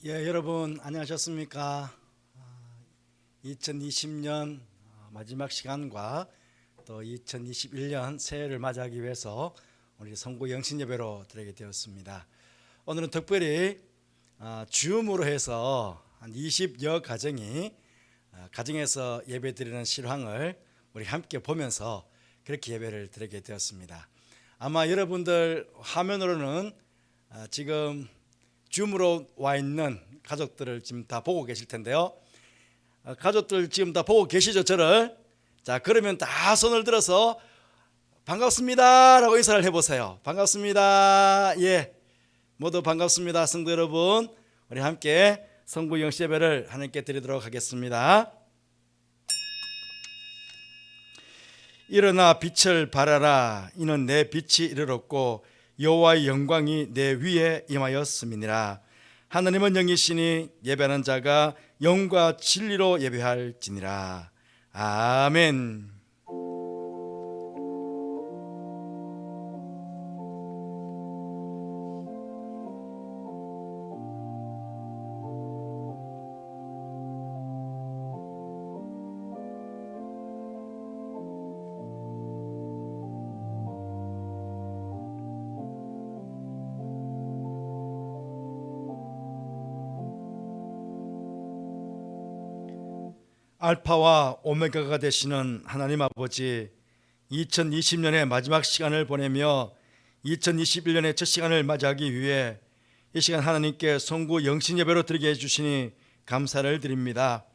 예, 여러분 안녕하셨습니까? 2020년 마지막 시간과 또 2021년 새해를 맞이하기 위해서 우리 성구 영신 예배로 드리게 되었습니다. 오늘은 특별히 줌으로 해서 한 20여 가정이 가정에서 예배 드리는 실황을 우리 함께 보면서 그렇게 예배를 드리게 되었습니다. 아마 여러분들 화면으로는 지금 줌으로 와 있는 가족들을 지금 다 보고 계실 텐데요. 가족들 지금 다 보고 계시죠, 저를? 자, 그러면 다 손을 들어서 반갑습니다 라고 인사를 해보세요. 반갑습니다. 예, 모두 반갑습니다. 성도 여러분, 우리 함께 성구 영신 예배를 하나님께 드리도록 하겠습니다. 일어나 빛을 발하라. 이는 내 빛이 이르렀고 여호와의 영광이 내 위에 임하였음이니라. 하나님은 영이시니 예배하는 자가 영과 진리로 예배할지니라. 아멘. 알파와 오메가가 되시는 하나님 아버지, 2020년의 마지막 시간을 보내며 2021년의 첫 시간을 맞이하기 위해 이 시간 하나님께 성구 영신 예배로 드리게 해주시니 감사를 드립니다.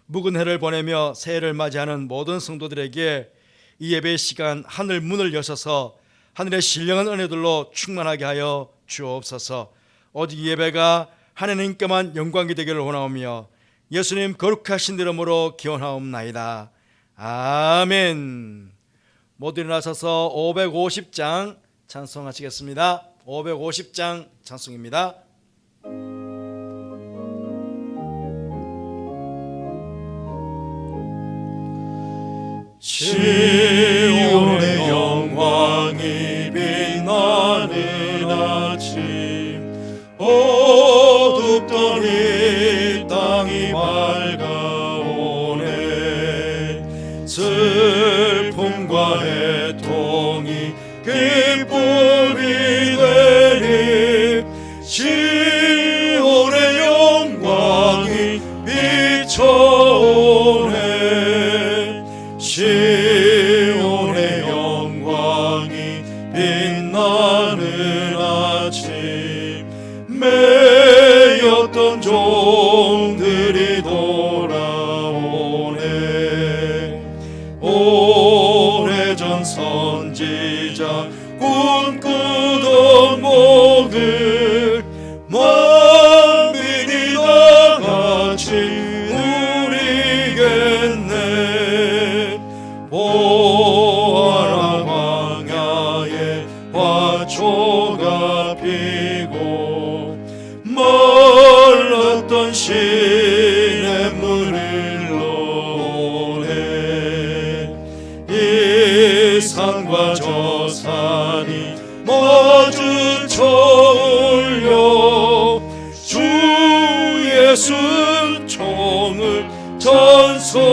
묵은 해를 보내며 새해를 맞이하는 모든 성도들에게 이 예배의 시간 하늘 문을 여셔서 하늘의 신령한 은혜들로 충만하게 하여 주옵소서. 오직 이 예배가 하나님께만 영광이 되기를 원하오며 예수님 거룩하신 이름으로 기원하옵나이다. 아멘. 모두 일어나셔서 550장 찬송하시겠습니다. 550장 찬송입니다. 시온의 영광이 빛나는 아침, 어둡던 이 땅이 밝아오네. 슬픔과 애통이 기쁨이 되니 시온의 영광이 비춰오네. 시온의 영광이 빛나는 아침, 매였던 종들이 돌아오네. 오래전 선지자 꿈꾸던 목을 만민이 다 같이 누리겠네. 보아라, 광야에 화초가 피고 말랐던 시냇물을 흘러오네. 이 산과 저 산이 마주쳐 울려 주 예수 총을 찬송하네.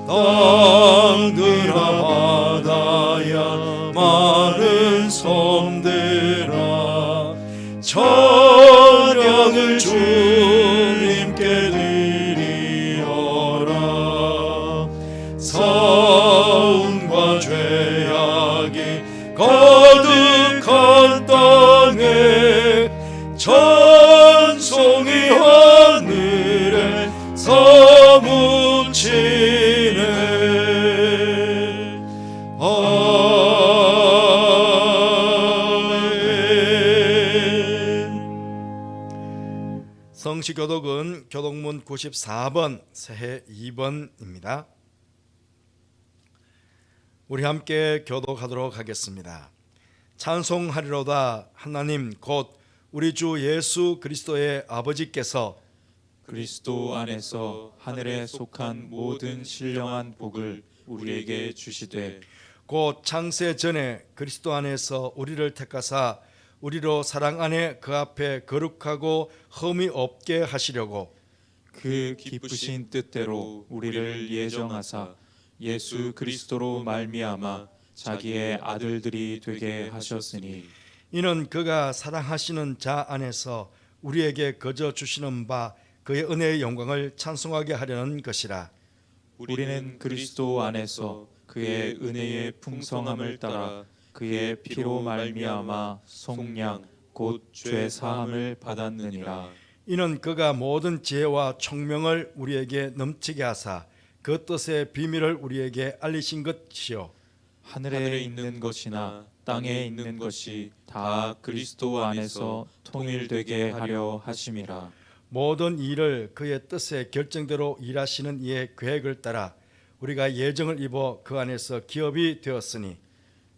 땅들아 바다야 마른 섬들아 찬양을 주님께 드리어라. 사움과 죄악이 가득한 땅에 찬송이 하늘에 사무치네. 아멘. 성시교독은 교독문 94번 새해 2번입니다. 우리 함께 교독하도록 하겠습니다. 찬송하리로다. 하나님 곧 우리 주 예수 그리스도의 아버지께서 그리스도 안에서 하늘에 속한 모든 신령한 복을 우리에게 주시되 곧 창세 전에 그리스도 안에서 우리를 택하사 우리로 사랑 안에 그 앞에 거룩하고 흠이 없게 하시려고 그 기쁘신 뜻대로 우리를 예정하사 예수 그리스도로 말미암아 자기의 아들들이 되게 하셨으니 이는 그가 사랑하시는 자 안에서 우리에게 거저 주시는 바 그의 은혜의 영광을 찬송하게 하려는 것이라. 우리는 그리스도 안에서 그의 은혜의 풍성함을 따라 그의 피로 말미암아 속량 곧 죄 사함을 받았느니라. 이는 그가 모든 지혜와 총명을 우리에게 넘치게 하사 그 뜻의 비밀을 우리에게 알리신 것이요 하늘에 있는 것이나 땅에 있는 것이 다 그리스도 안에서 통일되게 하려 하심이라. 모든 일을 그의 뜻의 결정대로 일하시는 이의 계획을 따라 우리가 예정을 입어 그 안에서 기업이 되었으니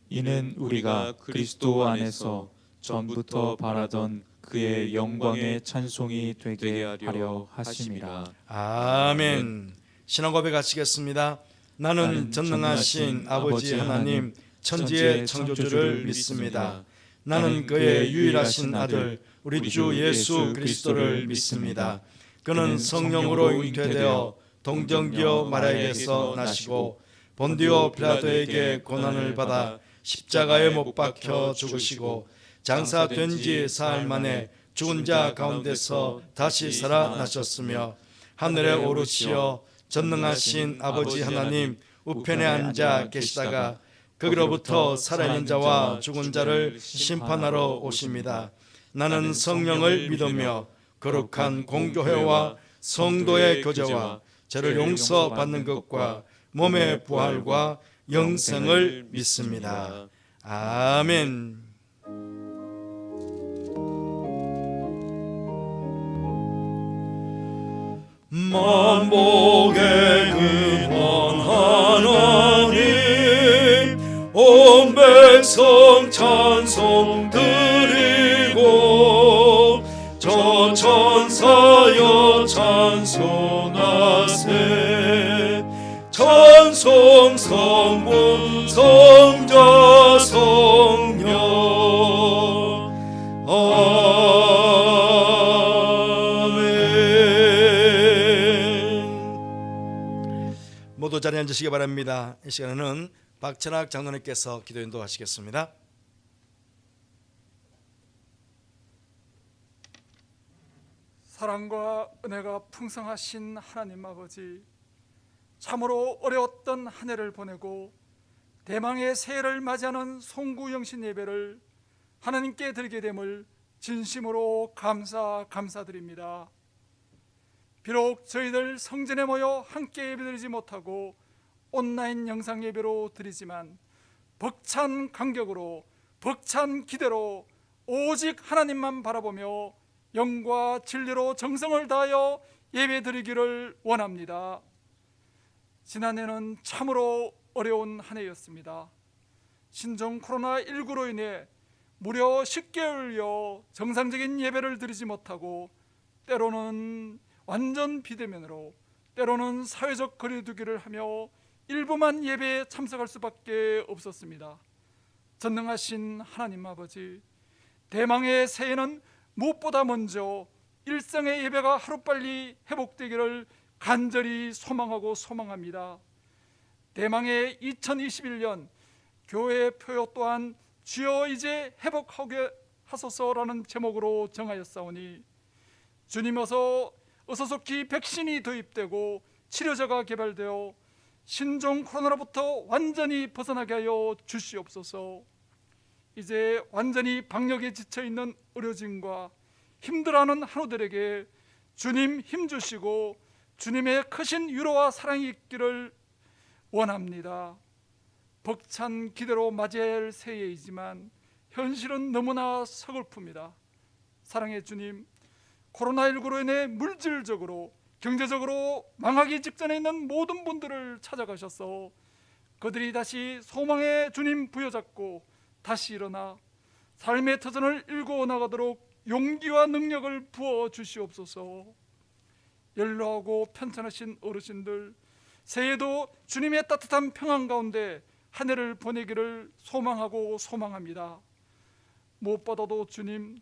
이는 우리가 그리스도 안에서 전부터 바라던 그의 영광의 찬송이 되게 하려 하심이라. 아멘. 신앙 고백하시겠습니다. 나는 전능하신 아버지 하나님 천지의 창조주를 믿습니다. 나는 그의 유일하신 아들 우리 주 예수 그리스도를 믿습니다. 그는 성령으로 잉태되어 동정녀 마리아에게서 나시고 본디오 빌라도에게 고난을 받아 십자가에 못 박혀 죽으시고 장사된 지 사흘 만에 죽은 자 가운데서 다시 살아나셨으며 하늘에 오르시어 전능하신 아버지 하나님 우편에 앉아 계시다가 거기로부터 살아있는 자와 죽은 자를 심판하러 오십니다. 나는 성령을 믿으며 거룩한 공교회와 성도의 교제와 죄를 용서받는 것과 몸의 부활과 영생을 믿습니다. 아멘. 만복의 근원 하나님 온 백성 찬송 드리고 저 천사여 찬송하세 찬송 성부 성자 성령 모두 자리에 앉으시기 바랍니다. 이 시간에는 박찬학 장로님께서 기도 인도하시겠습니다. 사랑과 은혜가 풍성하신 하나님 아버지, 참으로 어려웠던 한 해를 보내고 대망의 새해를 맞이하는 송구 영신 예배를 하나님께 드리게 됨을 진심으로 감사드립니다. 비록 저희들 성전에 모여 함께 예배드리지 못하고 온라인 영상 예배로 드리지만 벅찬 감격으로 벅찬 기대로 오직 하나님만 바라보며 영과 진리로 정성을 다하여 예배드리기를 원합니다. 지난해는 참으로 어려운 한 해였습니다. 신종 코로나19로 인해 무려 10개월여 정상적인 예배를 드리지 못하고 때로는 완전 비대면으로 때로는 사회적 거리두기를 하며 일부만 예배에 참석할 수밖에 없었습니다. 전능하신 하나님 아버지, 대망의 새해는 무엇보다 먼저 일상의 예배가 하루빨리 회복되기를 간절히 소망합니다. 대망의 2021년 교회의 표요 또한 주여 이제 회복하게 하소서라는 제목으로 정하였사오니 주님 어서 속히 백신이 도입되고 치료제가 개발되어 신종 코로나로부터 완전히 벗어나게 하여 주시옵소서. 이제 완전히 방역에 지쳐있는 의료진과 힘들어하는 한우들에게 주님 힘주시고 주님의 크신 위로와 사랑이 있기를 원합니다. 벅찬 기대로 맞이할 새해이지만 현실은 너무나 서글픕니다. 사랑의 주님, 코로나19로 인해 물질적으로 경제적으로 망하기 직전에 있는 모든 분들을 찾아가셔서 그들이 다시 소망의 주님 부여잡고 다시 일어나 삶의 터전을 일궈 나가도록 용기와 능력을 부어 주시옵소서. 연로하고 편찮으신 어르신들, 새해도 주님의 따뜻한 평안 가운데 한 해를 보내기를 소망합니다. 무엇보다도 주님,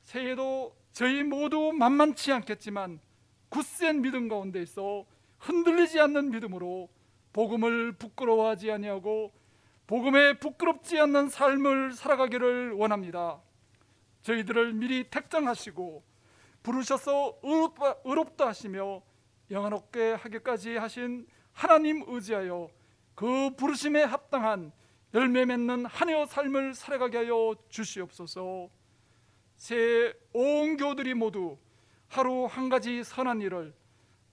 새해도 저희 모두 만만치 않겠지만 굳센 믿음 가운데 있어 흔들리지 않는 믿음으로 복음을 부끄러워하지 아니하고 복음에 부끄럽지 않는 삶을 살아가기를 원합니다. 저희들을 미리 택정하시고 부르셔서 의롭다 하시며 영화롭게 하기까지 하신 하나님 의지하여 그 부르심에 합당한 열매 맺는 한 해의 삶을 살아가게 하여 주시옵소서. 새해 온 교우들이 모두 하루 한 가지 선한 일을,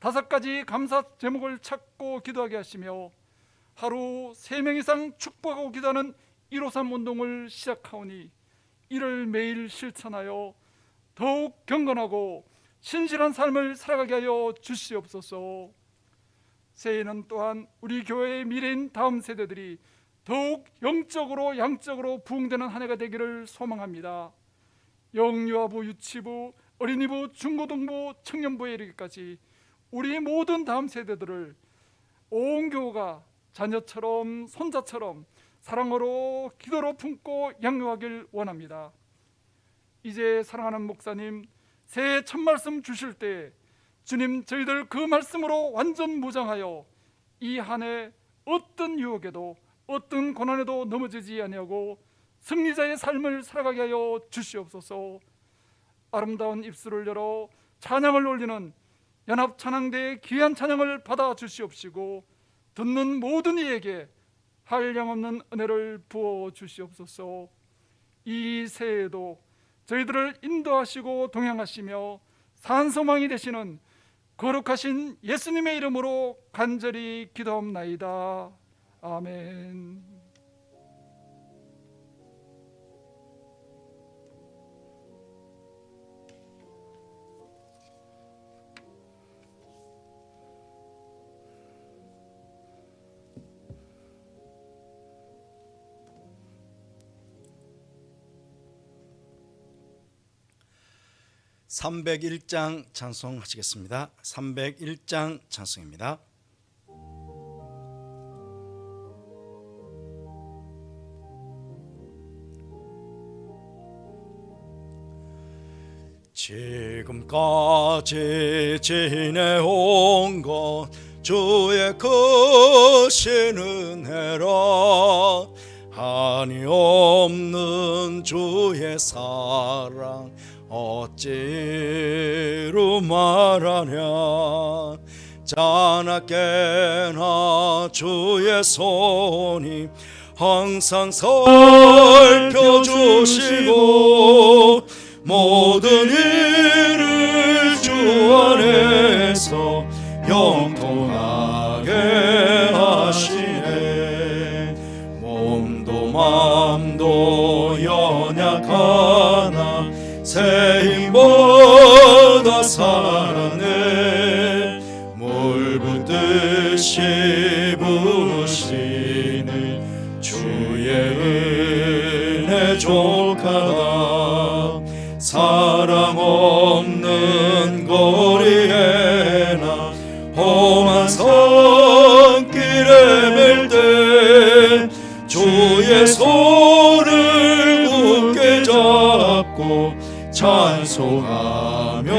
5가지 감사 제목을 찾고 기도하게 하시며 하루 3명 이상 축복하고 기도하는 153 운동을 시작하오니 이를 매일 실천하여 더욱 경건하고 신실한 삶을 살아가게 하여 주시옵소서. 새해에는 또한 우리 교회의 미래인 다음 세대들이 더욱 영적으로 양적으로 부흥되는 한 해가 되기를 소망합니다. 영유아부, 유치부, 어린이부, 중고등부, 청년부에 이르기까지 우리 모든 다음 세대들을 온 교회가 자녀처럼 손자처럼 사랑으로 기도로 품고 양육하길 원합니다. 이제 사랑하는 목사님, 새해 첫 말씀 주실 때 주님, 저희들 그 말씀으로 완전 무장하여 이 한 해 어떤 유혹에도 어떤 고난에도 넘어지지 아니하고 승리자의 삶을 살아가게 하여 주시옵소서. 아름다운 입술을 열어 찬양을 올리는 연합찬양대의 귀한 찬양을 받아 주시옵시고 듣는 모든 이에게 한량없는 은혜를 부어 주시옵소서. 이 새해에도 저희들을 인도하시고 동행하시며 산소망이 되시는 거룩하신 예수님의 이름으로 간절히 기도합나이다. 아멘. (301장) 찬송하시겠습니다. (301장) 찬송입니다. 지금까지 지내온 것 주의 크신 은혜라. 한이 없는 주의 사랑 어찌로 말하냐. 자나깨나 주의 손이 항상 살펴주시고 모든 일을 주 안에서 영통하게 하시네. 몸도 맘도 연약하나 새 힘보다 살아내. 물 붓듯이 부으시는 주의 은혜 족하다. 사랑 없는 거리에나 험한 산길에 맬 때 주의 손을 굳게 잡고 찬송하며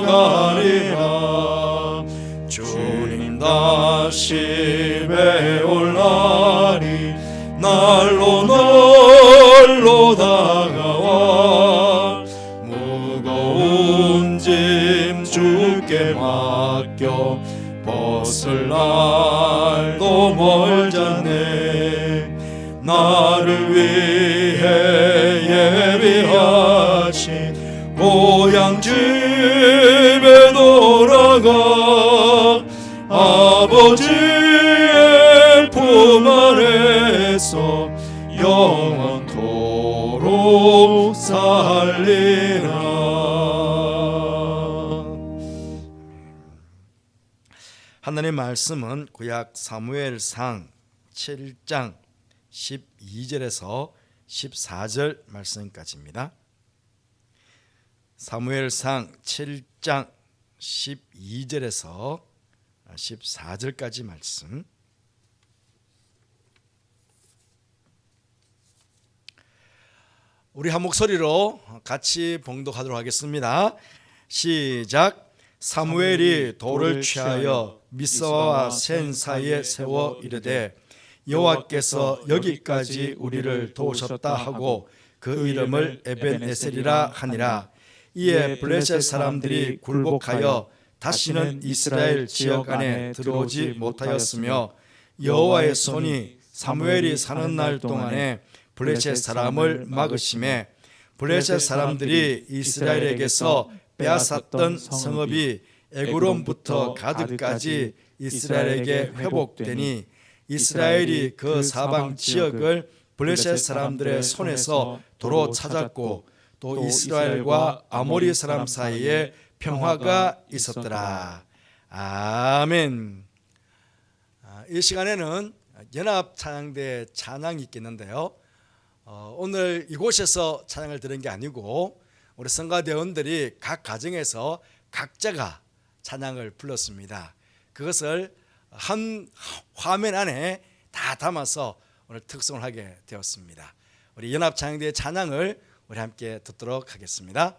가리라. 주님 다시 배올 날이 날로 날로 다가와. 무거운 짐 주께 맡겨 벗을 날도 멀잖네. 나를 위해 예비하신 고향 집에 돌아가 아버지의 품 안에서 영원토록 살리라. 하나님의 말씀은 구약 사무엘상 7장 12절에서 14절 말씀까지입니다. 사무엘상 7장 12절에서 14절까지 말씀. 우리 한 목소리로 같이 봉독하도록 하겠습니다. 시작. 사무엘이 돌을 취하여 미스바와 센 사이에 세워 이르되 여호와께서 여기까지 우리를 도우셨다 하고 그 이름을 에벤에셀이라 하니라. 이에 블레셋 사람들이 굴복하여 다시는 이스라엘 지역 안에 들어오지 못하였으며 여호와의 손이 사무엘이 사는 날 동안에 블레셋 사람을 막으심에 블레셋 사람들이 이스라엘에게서 빼앗았던 성읍이 에그론부터 가드까지 이스라엘에게 회복되니 이스라엘이 그 사방 지역을 블레셋 사람들의 손에서 도로 찾았고 또 이스라엘과 아모리 사람 사이에 평화가 있었더라. 아멘. 이 시간에는 연합 찬양대 찬양이 있겠는데요. 오늘 이곳에서 찬양을 들은 게 아니고 우리 성가대원들이 각 가정에서 각자가 찬양을 불렀습니다. 그것을 한 화면 안에 다 담아서 오늘 특송을 하게 되었습니다. 우리 연합 찬양대의 찬양을 우리 함께 듣도록 하겠습니다.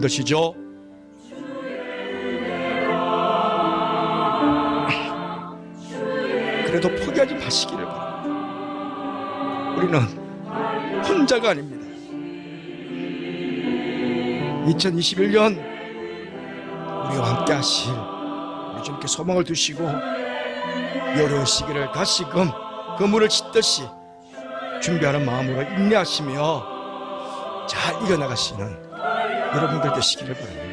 힘드시죠? 그래도 포기하지 마시기를 바랍니다. 우리는 혼자가 아닙니다. 2021년 우리와 함께 하실 우리 주님께 소망을 두시고 이 어려운 시기를 다시금 그물을 찢듯이 준비하는 마음으로 인내하시며 잘 이겨나가시는 여러분들 되시기를 바랍니다.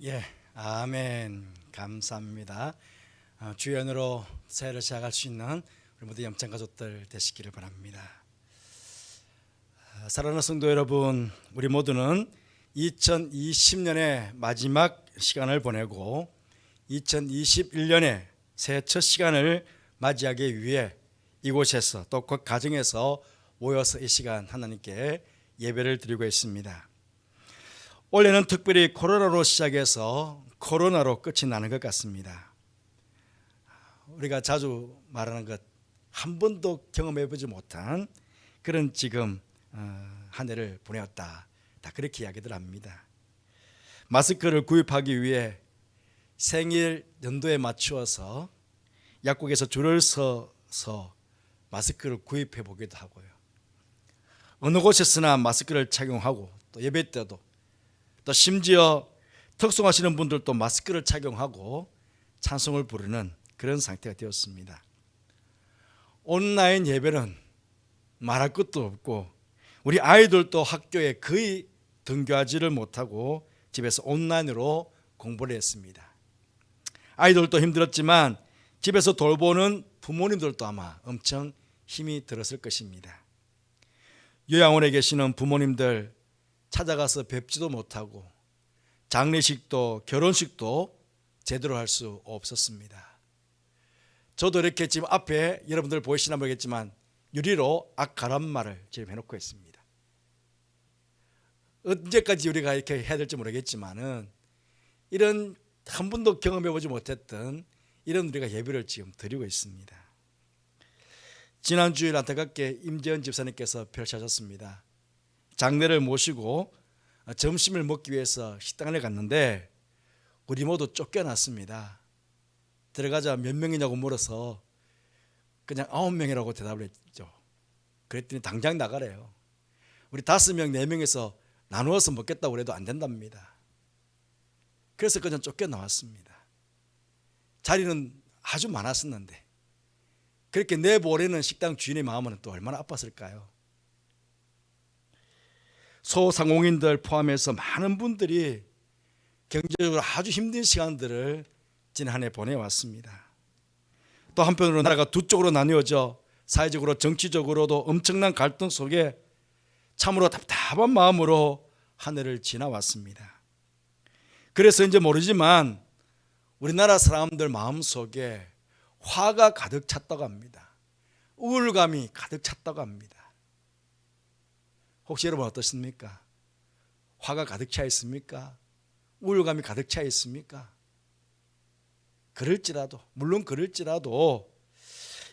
예, 아멘. 감사합니다. 주연으로 새해를 시작할 수 있는 우리 모두 영창 가족들 되시기를 바랍니다. 사랑하는 성도 여러분, 우리 모두는 2020년의 마지막 시간을 보내고 2021년의 새해 첫 시간을 맞이하기 위해 이곳에서 또 그 가정에서 모여서 이 시간 하나님께 예배를 드리고 있습니다. 올해는 특별히 코로나로 시작해서 코로나로 끝이 나는 것 같습니다. 우리가 자주 말하는 것 한 번도 경험해보지 못한 그런 지금 한 해를 보내었다, 다 그렇게 이야기들 합니다. 마스크를 구입하기 위해 생일 연도에 맞추어서 약국에서 줄을 서서 마스크를 구입해 보기도 하고요. 어느 곳에서나 마스크를 착용하고 또 예배 때도 또 심지어 특송하시는 분들도 마스크를 착용하고 찬송을 부르는 그런 상태가 되었습니다. 온라인 예배는 말할 것도 없고 우리 아이들도 학교에 거의 등교하지를 못하고 집에서 온라인으로 공부를 했습니다. 아이들도 힘들었지만 집에서 돌보는 부모님들도 아마 엄청 힘이 들었을 것입니다. 요양원에 계시는 부모님들 찾아가서 뵙지도 못하고 장례식도 결혼식도 제대로 할 수 없었습니다. 저도 이렇게 지금 앞에 여러분들 보이시나 모르겠지만 유리로 악가람말을 지금 해놓고 있습니다. 언제까지 우리가 이렇게 해야 될지 모르겠지만은 이런 한 번도 경험해보지 못했던 이런 우리가 예배를 지금 드리고 있습니다. 지난 주일 안타깝게 임재현 집사님께서 펼쳐졌습니다. 장례를 모시고 점심을 먹기 위해서 식당에 갔는데 우리 모두 쫓겨났습니다. 들어가자 몇 명이냐고 물어서 그냥 9명이라고 대답을 했죠. 그랬더니 당장 나가래요. 우리 5명, 4명에서 나누어서 먹겠다고 해도 안 된답니다. 그래서 그냥 쫓겨나왔습니다. 자리는 아주 많았었는데 그렇게 내보내는 식당 주인의 마음은 또 얼마나 아팠을까요? 소상공인들 포함해서 많은 분들이 경제적으로 아주 힘든 시간들을 지난 한 해 보내왔습니다. 또 한편으로 나라가 두 쪽으로 나뉘어져 사회적으로 정치적으로도 엄청난 갈등 속에 참으로 답답한 마음으로 한 해를 지나왔습니다. 그래서 이제 모르지만 우리나라 사람들 마음속에 화가 가득 찼다고 합니다. 우울감이 가득 찼다고 합니다. 혹시 여러분 어떻습니까? 화가 가득 차 있습니까? 우울감이 가득 차 있습니까? 물론 그럴지라도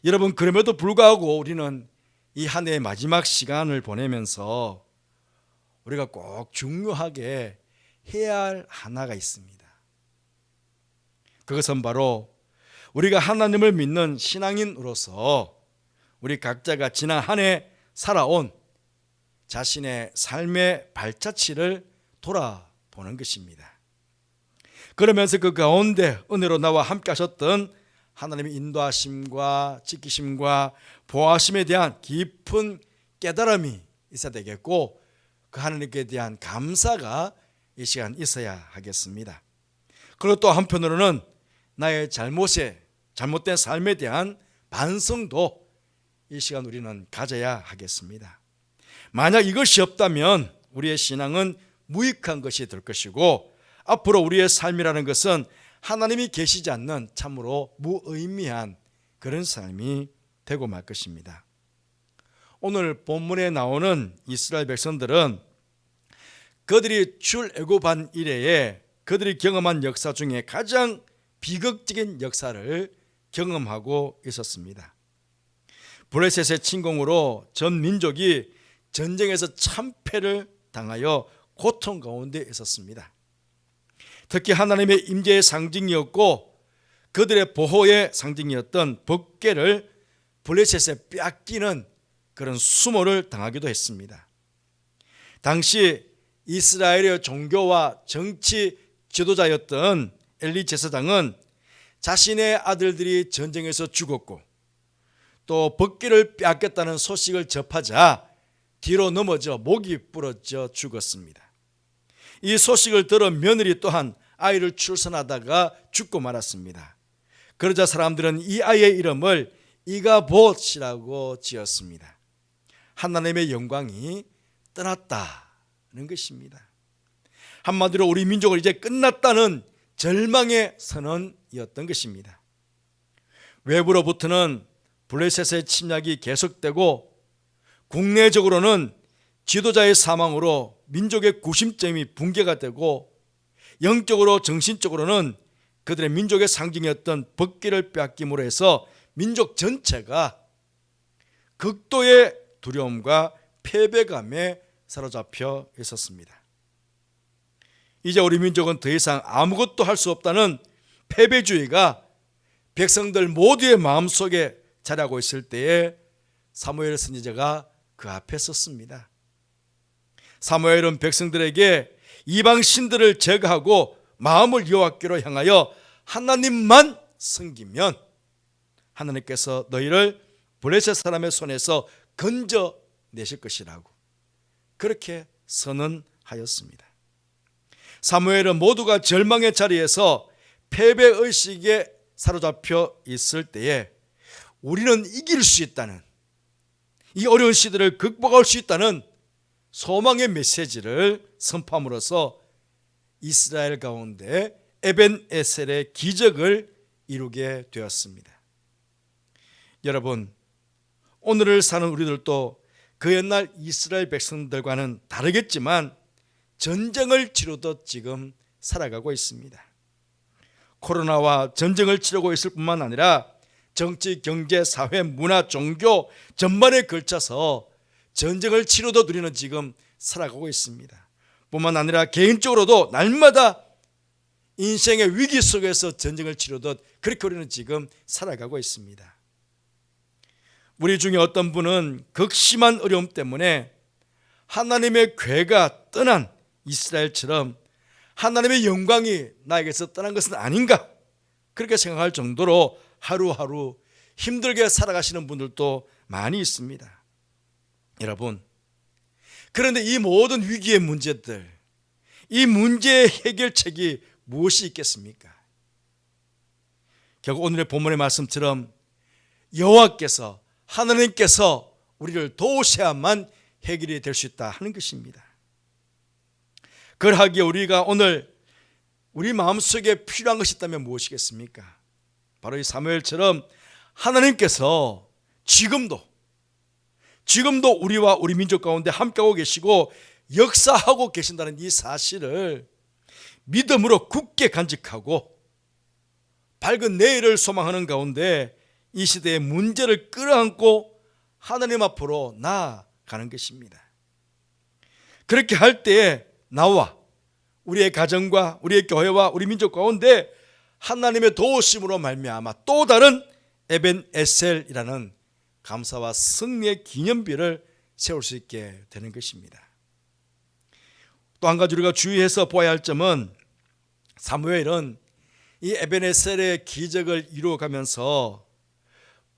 여러분, 그럼에도 불구하고 우리는 이 한 해의 마지막 시간을 보내면서 우리가 꼭 중요하게 해야 할 하나가 있습니다. 그것은 바로 우리가 하나님을 믿는 신앙인으로서 우리 각자가 지난 한 해 살아온 자신의 삶의 발자취를 돌아보는 것입니다. 그러면서 그 가운데 은혜로 나와 함께 하셨던 하나님의 인도하심과 지키심과 보호하심에 대한 깊은 깨달음이 있어야 되겠고 그 하나님께 대한 감사가 이 시간 있어야 하겠습니다. 그리고 또 한편으로는 나의 잘못된 삶에 대한 반성도 이 시간 우리는 가져야 하겠습니다. 만약 이것이 없다면 우리의 신앙은 무익한 것이 될 것이고 앞으로 우리의 삶이라는 것은 하나님이 계시지 않는 참으로 무의미한 그런 삶이 되고 말 것입니다. 오늘 본문에 나오는 이스라엘 백성들은 그들이 출애굽한 이래에 그들이 경험한 역사 중에 가장 비극적인 역사를 경험하고 있었습니다. 블레셋의 침공으로 전 민족이 전쟁에서 참패를 당하여 고통 가운데 있었습니다. 특히 하나님의 임재의 상징이었고 그들의 보호의 상징이었던 법궤를 블레셋에 빼앗기는 그런 수모를 당하기도 했습니다. 당시 이스라엘의 종교와 정치 지도자였던 엘리 제사장은 자신의 아들들이 전쟁에서 죽었고 또 법궤를 빼앗겼다는 소식을 접하자 뒤로 넘어져 목이 부러져 죽었습니다. 이 소식을 들은 며느리 또한 아이를 출산하다가 죽고 말았습니다. 그러자 사람들은 이 아이의 이름을 이가봇이라고 지었습니다. 하나님의 영광이 떠났다는 것입니다. 한마디로 우리 민족은 이제 끝났다는 절망의 선언이었던 것입니다. 외부로부터는 블레셋의 침략이 계속되고 국내적으로는 지도자의 사망으로 민족의 구심점이 붕괴가 되고 영적으로 정신적으로는 그들의 민족의 상징이었던 법궤를 빼앗김으로 해서 민족 전체가 극도의 두려움과 패배감에 사로잡혀 있었습니다. 이제 우리 민족은 더 이상 아무것도 할 수 없다는 패배주의가 백성들 모두의 마음속에 자리하고 있을 때에 사무엘 선지자가 그 앞에 섰습니다. 사무엘은 백성들에게 이방 신들을 제거하고 마음을 여호와께로 향하여 하나님만 섬기면 하나님께서 너희를 블레셋 사람의 손에서 건져내실 것이라고 그렇게 선언하였습니다. 사무엘은 모두가 절망의 자리에서 패배의식에 사로잡혀 있을 때에 우리는 이길 수 있다는, 이 어려운 시대를 극복할 수 있다는 소망의 메시지를 선포함으로써 이스라엘 가운데 에벤에셀의 기적을 이루게 되었습니다. 여러분, 오늘을 사는 우리들도 그 옛날 이스라엘 백성들과는 다르겠지만 전쟁을 치르듯 지금 살아가고 있습니다. 코로나와 전쟁을 치르고 있을 뿐만 아니라 정치, 경제, 사회, 문화, 종교 전반에 걸쳐서 전쟁을 치르듯 우리는 지금 살아가고 있습니다. 뿐만 아니라 개인적으로도 날마다 인생의 위기 속에서 전쟁을 치르듯 그렇게 우리는 지금 살아가고 있습니다. 우리 중에 어떤 분은 극심한 어려움 때문에 하나님의 괴가 떠난 이스라엘처럼 하나님의 영광이 나에게서 떠난 것은 아닌가 그렇게 생각할 정도로 하루하루 힘들게 살아가시는 분들도 많이 있습니다. 여러분, 그런데 이 모든 위기의 문제들, 이 문제의 해결책이 무엇이 있겠습니까? 결국 오늘의 본문의 말씀처럼 여호와께서, 하나님께서 우리를 도우셔야만 해결이 될 수 있다 하는 것입니다. 그러하기에 우리가 오늘 우리 마음속에 필요한 것이 있다면 무엇이겠습니까? 바로 이 사무엘처럼 하나님께서 지금도 우리와 우리 민족 가운데 함께하고 계시고 역사하고 계신다는 이 사실을 믿음으로 굳게 간직하고 밝은 내일을 소망하는 가운데 이 시대의 문제를 끌어안고 하나님 앞으로 나아가는 것입니다. 그렇게 할 때에 나와 우리의 가정과 우리의 교회와 우리 민족 가운데 하나님의 도우심으로 말미암아 또 다른 에벤에셀이라는 감사와 승리의 기념비를 세울 수 있게 되는 것입니다. 또 한 가지 우리가 주의해서 보아야 할 점은 사무엘은 이 에벤에셀의 기적을 이루어가면서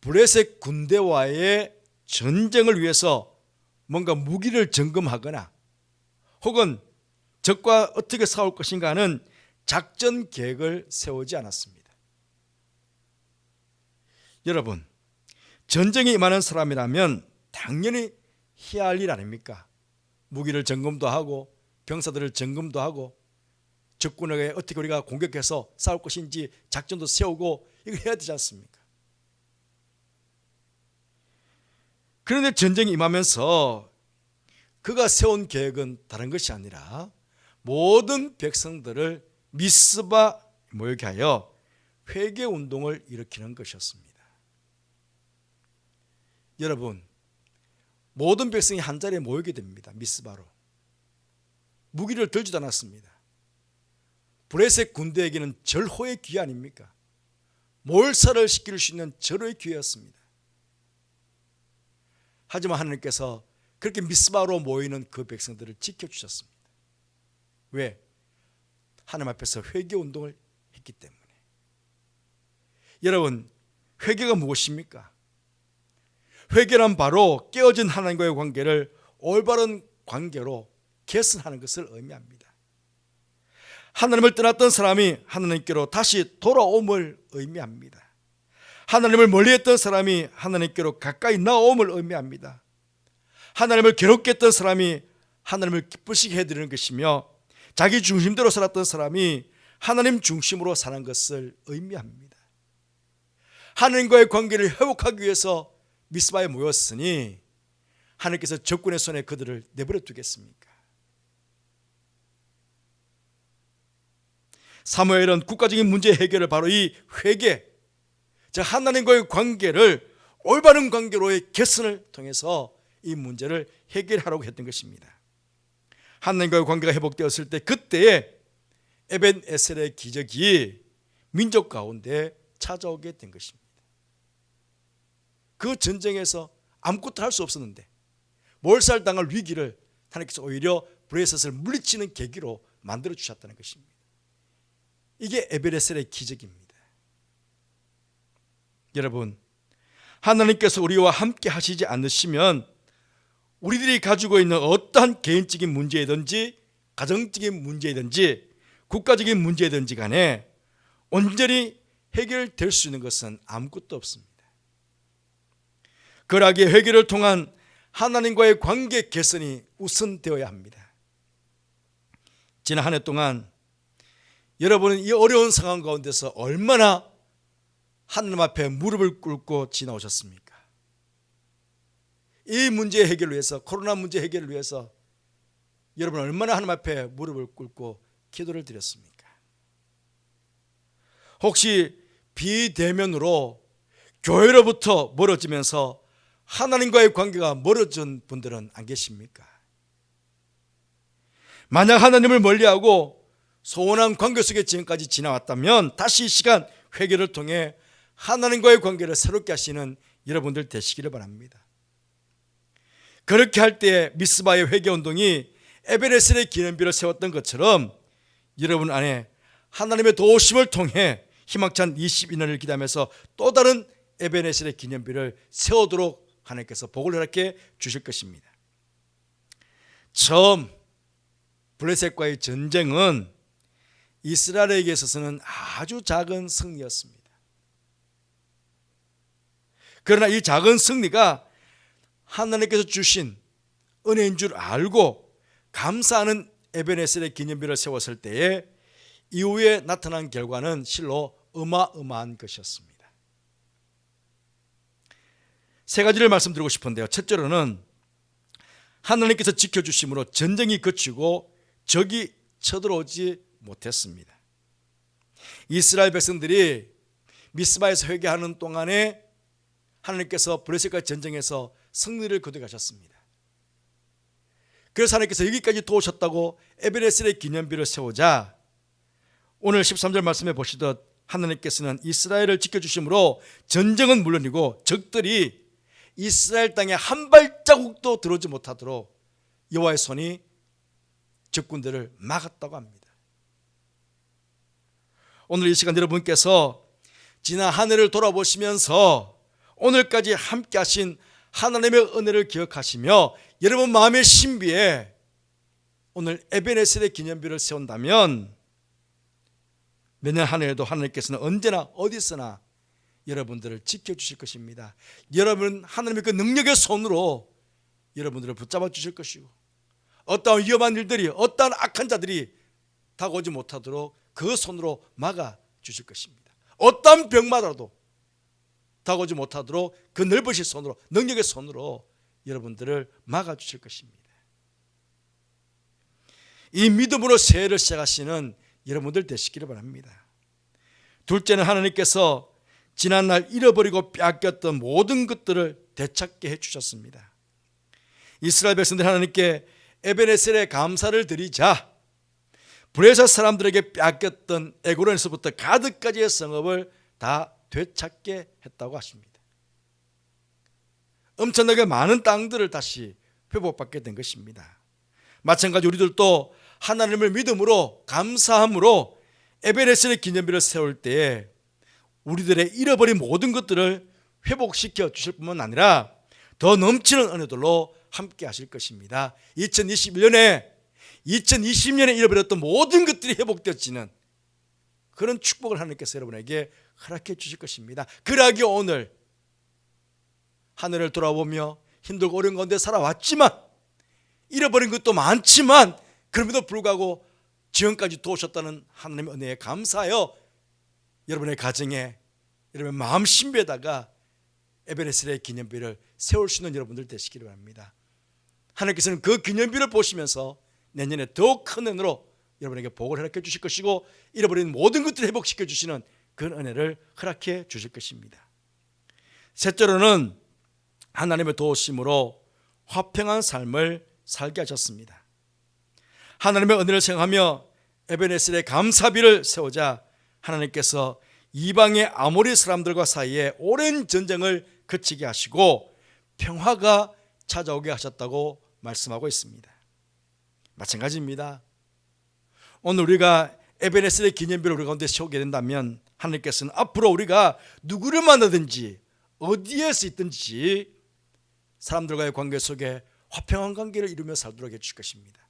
블레셋 군대와의 전쟁을 위해서 뭔가 무기를 점검하거나 혹은 적과 어떻게 싸울 것인가 하는 작전 계획을 세우지 않았습니다. 여러분, 전쟁에 임하는 사람이라면 당연히 해야 할 일 아닙니까? 무기를 점검도 하고 병사들을 점검도 하고 적군에게 어떻게 우리가 공격해서 싸울 것인지 작전도 세우고 이거 해야 되지 않습니까? 그런데 전쟁이 임하면서 그가 세운 계획은 다른 것이 아니라 모든 백성들을 미스바 모이게 하여 회개 운동을 일으키는 것이었습니다. 여러분, 모든 백성이 한 자리에 모이게 됩니다. 미스바로. 무기를 들지도 않았습니다. 블레셋 군대에게는 절호의 기회 아닙니까? 몰살을 시킬 수 있는 절호의 기회였습니다. 하지만 하나님께서 그렇게 미스바로 모이는 그 백성들을 지켜주셨습니다. 왜? 하나님 앞에서 회개 운동을 했기 때문에. 여러분, 회개가 무엇입니까? 회개란 바로 깨어진 하나님과의 관계를 올바른 관계로 개선하는 것을 의미합니다. 하나님을 떠났던 사람이 하나님께로 다시 돌아옴을 의미합니다. 하나님을 멀리했던 사람이 하나님께로 가까이 나옴을 의미합니다. 하나님을 괴롭게 했던 사람이 하나님을 기쁘시게 해드리는 것이며, 자기 중심대로 살았던 사람이 하나님 중심으로 사는 것을 의미합니다. 하나님과의 관계를 회복하기 위해서 미스바에 모였으니 하나님께서 적군의 손에 그들을 내버려 두겠습니까? 사무엘은 국가적인 문제 해결을 바로 이 회개, 즉 하나님과의 관계를 올바른 관계로의 개선을 통해서 이 문제를 해결하라고 했던 것입니다. 하나님과의 관계가 회복되었을 때 그때에 에벤에셀의 기적이 민족 가운데 찾아오게 된 것입니다. 그 전쟁에서 아무것도 할 수 없었는데 몰살당할 위기를 하나님께서 오히려 브레셋을 물리치는 계기로 만들어 주셨다는 것입니다. 이게 에벤에셀의 기적입니다. 여러분, 하나님께서 우리와 함께 하시지 않으시면 우리들이 가지고 있는 어떠한 개인적인 문제이든지 가정적인 문제이든지 국가적인 문제이든지 간에 온전히 해결될 수 있는 것은 아무것도 없습니다. 거라기의 회개를 통한 하나님과의 관계 개선이 우선되어야 합니다. 지난 한 해 동안 여러분은 이 어려운 상황 가운데서 얼마나 하나님 앞에 무릎을 꿇고 지나오셨습니까? 이 문제 해결을 위해서, 코로나 문제 해결을 위해서 여러분 얼마나 하나님 앞에 무릎을 꿇고 기도를 드렸습니까? 혹시 비대면으로 교회로부터 멀어지면서 하나님과의 관계가 멀어진 분들은 안 계십니까? 만약 하나님을 멀리하고 소원한 관계 속에 지금까지 지나왔다면 다시 이 시간 회개를 통해 하나님과의 관계를 새롭게 하시는 여러분들 되시기를 바랍니다. 그렇게 할 때 미스바의 회개운동이 에베레셀의 기념비를 세웠던 것처럼 여러분 안에 하나님의 도우심을 통해 희망찬 22년을 기도하면서 또 다른 에베레셀의 기념비를 세우도록 하나님께서 복을 허락해 주실 것입니다. 처음 블레셋과의 전쟁은 이스라엘에게 있어서는 아주 작은 승리였습니다. 그러나 이 작은 승리가 하나님께서 주신 은혜인 줄 알고 감사하는 에벤에셀의 기념비를 세웠을 때에 이후에 나타난 결과는 실로 어마어마한 것이었습니다. 세 가지를 말씀드리고 싶은데요. 첫째로는 하나님께서 지켜주심으로 전쟁이 그치고 적이 쳐들어오지 못했습니다. 이스라엘 백성들이 미스바에서 회개하는 동안에 하나님께서 블레셋과 전쟁에서 승리를 거두어 가셨습니다. 그래서 하나님께서 여기까지 도우셨다고 에베레셀의 기념비를 세우자 오늘 13절 말씀에 보시듯 하나님께서는 이스라엘을 지켜주심으로 전쟁은 물론이고 적들이 이스라엘 땅에 한 발자국도 들어오지 못하도록 여호와의 손이 적군들을 막았다고 합니다. 오늘 이 시간 여러분께서 지난 한 해를 돌아보시면서 오늘까지 함께 하신 하나님의 은혜를 기억하시며 여러분 마음의 신비에 오늘 에베네셀의 기념비를 세운다면 매년 한 해에도 하나님께서는 언제나 어디서나 여러분들을 지켜주실 것입니다. 여러분 하나님의 그 능력의 손으로 여러분들을 붙잡아 주실 것이고 어떠한 위험한 일들이 어떠한 악한 자들이 다가오지 못하도록 그 손으로 막아 주실 것입니다. 어떠한 병마다도 다가오지 못하도록 그 넓으신 손으로 능력의 손으로 여러분들을 막아 주실 것입니다. 이 믿음으로 새해를 시작하시는 여러분들 되시기를 바랍니다. 둘째는 하나님께서 지난날 잃어버리고 빼앗겼던 모든 것들을 되찾게 해주셨습니다. 이스라엘 백성들 하나님께 에베네셀에 감사를 드리자 블레셋 사람들에게 빼앗겼던 에고론에서부터 가드까지의 성읍을 다 되찾게 했다고 하십니다. 엄청나게 많은 땅들을 다시 회복받게 된 것입니다. 마찬가지 우리들도 하나님을 믿음으로 감사함으로 에베네셀의 기념비를 세울 때에 우리들의 잃어버린 모든 것들을 회복시켜 주실 뿐만 아니라 더 넘치는 은혜들로 함께 하실 것입니다. 2021년에 2020년에 잃어버렸던 모든 것들이 회복되어지는 그런 축복을 하나님께서 여러분에게 허락해 주실 것입니다. 그러하기 오늘 하늘을 돌아보며 힘들고 어려운 가운데 살아왔지만 잃어버린 것도 많지만 그럼에도 불구하고 지금까지 도우셨다는 하나님의 은혜에 감사하여 여러분의 가정에 여러분의 마음 신비에다가 에베네셀의 기념비를 세울 수 있는 여러분들 되시기를 바랍니다. 하나님께서는 그 기념비를 보시면서 내년에 더 큰 은혜로 여러분에게 복을 허락해 주실 것이고 잃어버린 모든 것들을 회복시켜 주시는 그런 은혜를 허락해 주실 것입니다. 셋째로는 하나님의 도우심으로 화평한 삶을 살게 하셨습니다. 하나님의 은혜를 생각하며 에베네셀의 감사비를 세우자 하나님께서 이방의 아모리 사람들과 사이에 오랜 전쟁을 그치게 하시고 평화가 찾아오게 하셨다고 말씀하고 있습니다. 마찬가지입니다. 오늘 우리가 에베네셀의 기념비를 우리 가운데 세우게 된다면 하나님께서는 앞으로 우리가 누구를 만나든지 어디에서 있든지 사람들과의 관계 속에 화평한 관계를 이루며 살도록 해주실 것입니다.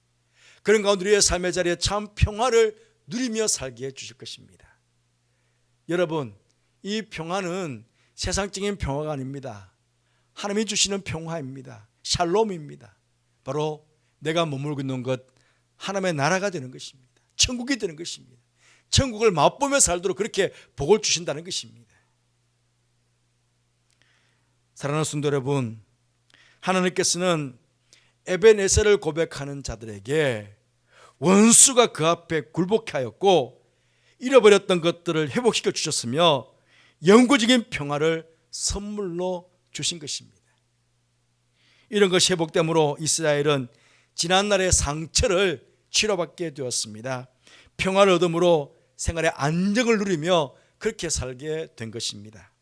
그런 가운데 우리의 삶의 자리에 참 평화를 누리며 살게 해주실 것입니다. 여러분, 이 평화는 세상적인 평화가 아닙니다. 하나님이 주시는 평화입니다. 샬롬입니다. 바로 내가 머물고 있는 것, 하나님의 나라가 되는 것입니다. 천국이 되는 것입니다. 천국을 맛보며 살도록 그렇게 복을 주신다는 것입니다. 사랑하는 성도 여러분, 하나님께서는 에베네셀을 고백하는 자들에게 원수가 그 앞에 굴복해 하였고 잃어버렸던 것들을 회복시켜 주셨으며 영구적인 평화를 선물로 주신 것입니다. 이런 것이 회복됨으로 이스라엘은 지난날의 상처를 치료받게 되었습니다. 평화를 얻음으로 생활의 안정을 누리며 그렇게 살게 된 것입니다.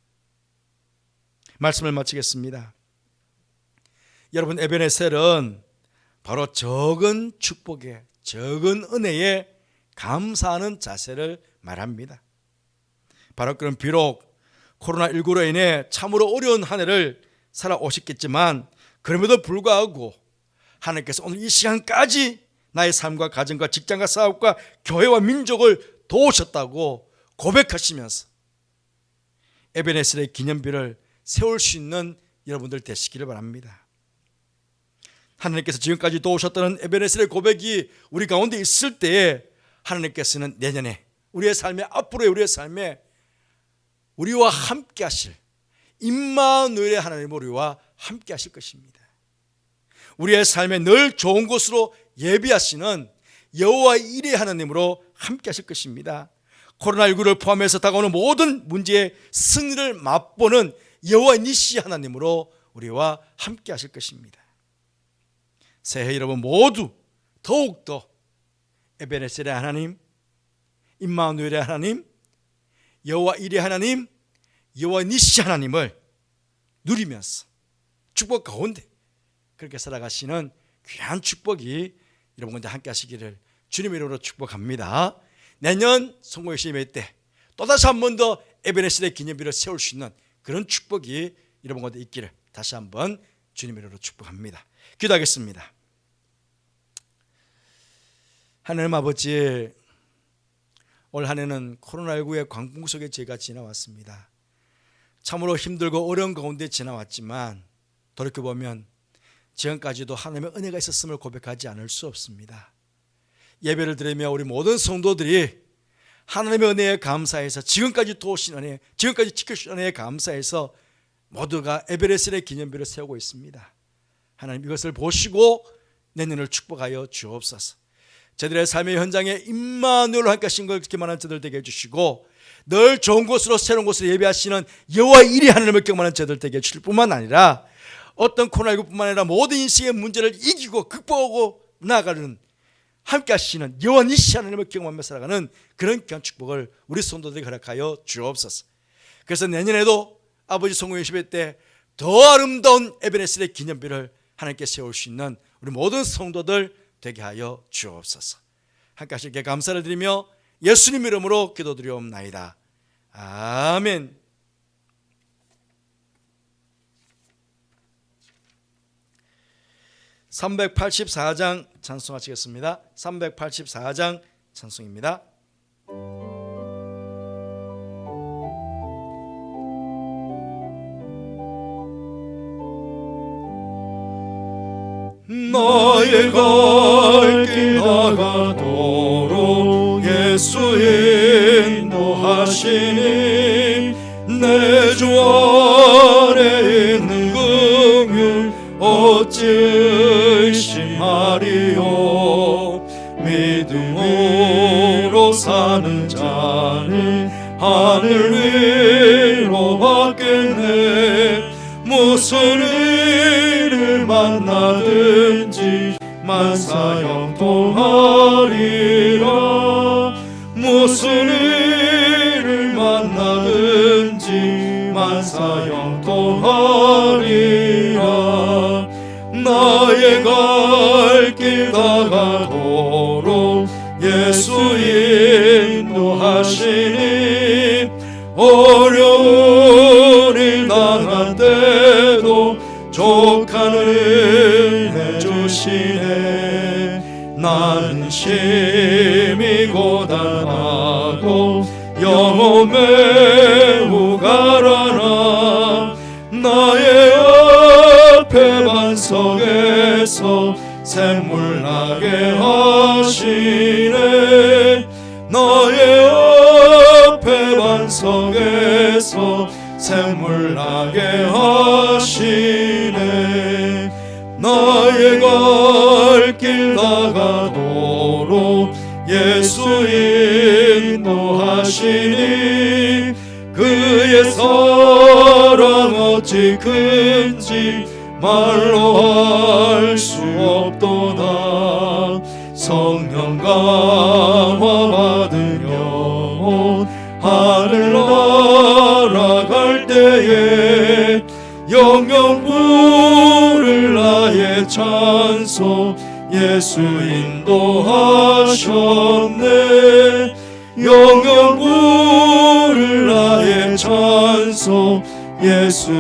말씀을 마치겠습니다. 여러분, 에베네셀은 바로 적은 축복에, 적은 은혜에 감사하는 자세를 말합니다. 바로 그런 비록 코로나19로 인해 참으로 어려운 한 해를 살아오셨겠지만 그럼에도 불구하고 하나님께서 오늘 이 시간까지 나의 삶과 가정과 직장과 사업과 교회와 민족을 도우셨다고 고백하시면서 에베네셀의 기념비를 세울 수 있는 여러분들 되시기를 바랍니다. 하나님께서 지금까지 도우셨다는 에베네셀의 고백이 우리 가운데 있을 때에 하나님께서는 내년에 우리의 삶에, 앞으로의 우리의 삶에 우리와 함께 하실 임마누엘의 하나님, 우리와 함께 하실 것입니다. 우리의 삶에 늘 좋은 곳으로 예비하시는 여호와 일의 하나님으로 함께 하실 것입니다. 코로나19를 포함해서 다가오는 모든 문제의 승리를 맛보는 여호와 니시 하나님으로 우리와 함께 하실 것입니다. 새해 여러분 모두 더욱더 에베네셀의 하나님, 임마누엘의 하나님, 여호와 일의 하나님, 여호와 니시 하나님을 누리면서 축복 가운데 그렇게 살아가시는 귀한 축복이 여러분 가운데 함께 하시기를 주님의 이름으로 축복합니다. 내년 성공의 예배 때 또다시 한 번 더 에베네셀의 기념비를 세울 수 있는 그런 축복이 여러분 가운데 있기를 다시 한번 주님의 이름으로 축복합니다. 기도하겠습니다. 하나님 아버지, 올 한 해는 코로나19의 광풍 속에 저희가 지나왔습니다. 참으로 힘들고 어려운 가운데 지나왔지만 돌이켜보면 지금까지도 하나님의 은혜가 있었음을 고백하지 않을 수 없습니다. 예배를 드리며 우리 모든 성도들이 하나님의 은혜에 감사해서 지금까지 도우신 은혜, 지금까지 지켜주신 은혜에 감사해서 모두가 에베네셀의 기념비를 세우고 있습니다. 하나님, 이것을 보시고 내년을 축복하여 주옵소서. 저들의 삶의 현장에 임마누엘로 함께 하신 걸 경험하는 저들 되게 해주시고 늘 좋은 곳으로 새로운 곳으로 예배하시는 여호와 일의 하나님을 경험하는 저들 되게 해주실 뿐만 아니라 어떤 코로나19뿐만 아니라 모든 인생의 문제를 이기고 극복하고 나아가는 함께 하시는 여호와 니시 하나님을 경험하며 살아가는 그런 귀한 축복을 우리 성도들에게 허락하여 주옵소서. 그래서 내년에도 아버지 성공의 예배 때 더 아름다운 에베네셀의 기념비를 하나님께 세울 수 있는 우리 모든 성도들 되게 하여 주옵소서. 함께 하실게 감사를 드리며 예수님 이름으로 기도드리옵나이다. 아멘. 384장 찬송하시겠습니다. 384장 찬송입니다. 나의 갈 길 다가도록 예수 인도하시니 내 주 안에 있는 긍휼 어찌 의심하리요. 믿음으로 사는 자는 하늘 위로 받겠네. 무슨 일을 만나든지 만사형통하리라. 무슨 일을 만나든지 만사형통하리라. 나의 갈 길 다가도록 예수 인도하시니 어려운 일 당할 때도 족하는 해주시네. 나는 심히 고단하고 영혼 매우 가라나. 나의 앞에 반석에서 샘물 나게 하시네. 나의 앞에 반석에서 샘물 나게 하시네. 나의 갈 길 다가도록 예수 인도하시니 그의 사랑 어찌 큰지 말로 할 수 없도다. 성령 감화 받은 영혼 하늘 날아갈 때에 영영 부를 나의 찬송 예수 인도하셨네. 영영 부를 나의 찬송 예수